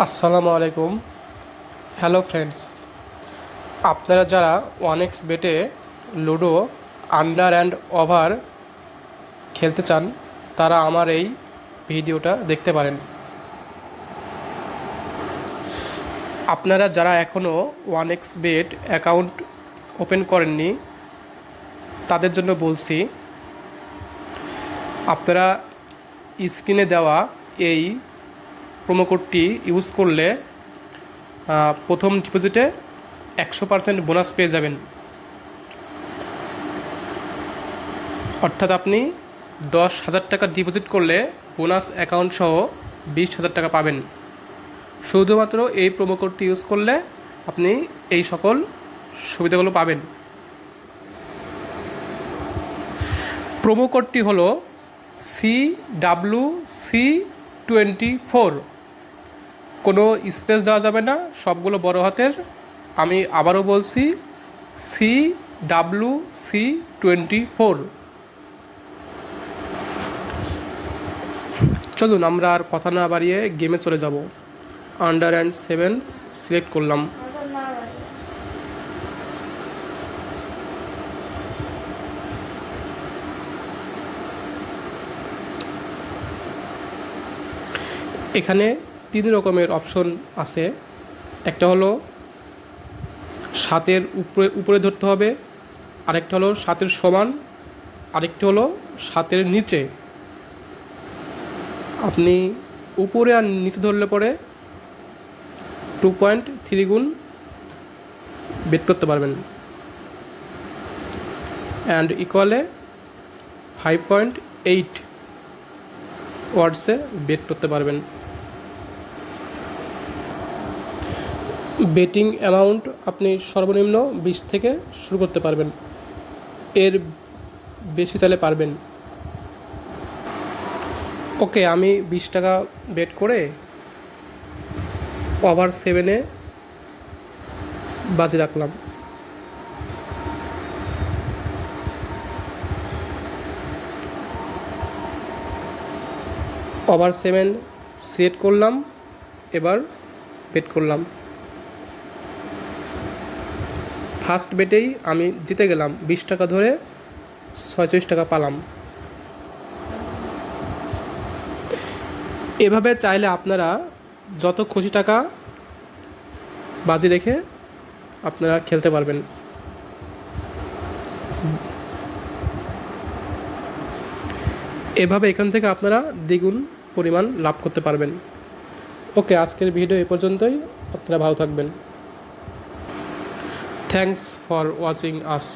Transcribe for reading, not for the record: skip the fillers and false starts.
আসসালামু আলাইকুম। Hello friends, আপনারা যারা 1x বেটে লুডো আন্ডার অ্যান্ড ওভার খেলতে চান তারা আমার এই ভিডিওটা দেখতে পারেন। আপনারা যারা এখনও 1x বেট অ্যাকাউন্ট ওপেন করেননি তাদের জন্য বলছি, আপনারা স্ক্রিনে দেওয়া এই প্রোমো কোডটি ইউজ করলে প্রথম ডিপোজিটে 100% বোনাস পেয়ে যাবেন। অর্থাৎ আপনি 10,000 টাকা ডিপোজিট করলে বোনাস অ্যাকাউন্ট সহ 20,000 টাকা পাবেন। শুধুমাত্র এই প্রোমো কোডটি ইউজ করলে আপনি এই সকল সুবিধাগুলো পাবেন। প্রোমো কোডটি হলো CWC24। কোনো স্পেস দেওয়া যাবে না, সবগুলো বড় হাতের। আমি আবারও বলছি CWC24। চলুন আমরা আর কথা না বাড়িয়ে গেমে চলে যাব। আন্ডার অ্যান্ড 7 সিলেক্ট করলাম। এখানে 3 রকমের অপশন আছে। একটা হলো 7-এর উপরে ধরতে হবে, আরেকটা হলো 7-এর সমান, আরেকটি হলো 7-এর নিচে। আপনি উপরে আর নিচে ধরলে পরে 2.3 গুণ বেট করতে পারবেন, অ্যান্ড ইকুয়ালে 5.8 ওয়ার্ডসে বেট করতে পারবেন। বেটিং অ্যামাউন্ট আপনি সর্বনিম্ন 20 থেকে শুরু করতে পারবেন, এর বেশি চাইলে পারবেন। ওকে, আমি 20 টাকা বেট করে ওভার 7-এ বাজি রাখলাম। ওভার 7 সেট করলাম, এবার বেট করলাম। ফার্স্ট বেটেই আমি জিতে গেলাম, 20 টাকা ধরে 46 টাকা পালাম। এভাবে চাইলে আপনারা যত খুশি টাকা বাজি রেখে আপনারা খেলতে পারবেন। এভাবে এখান থেকে আপনারা দ্বিগুণ পরিমাণ লাভ করতে পারবেন। ওকে, আজকের ভিডিও এ পর্যন্তই। আপনারা ভালো থাকবেন। Thanks for watching us.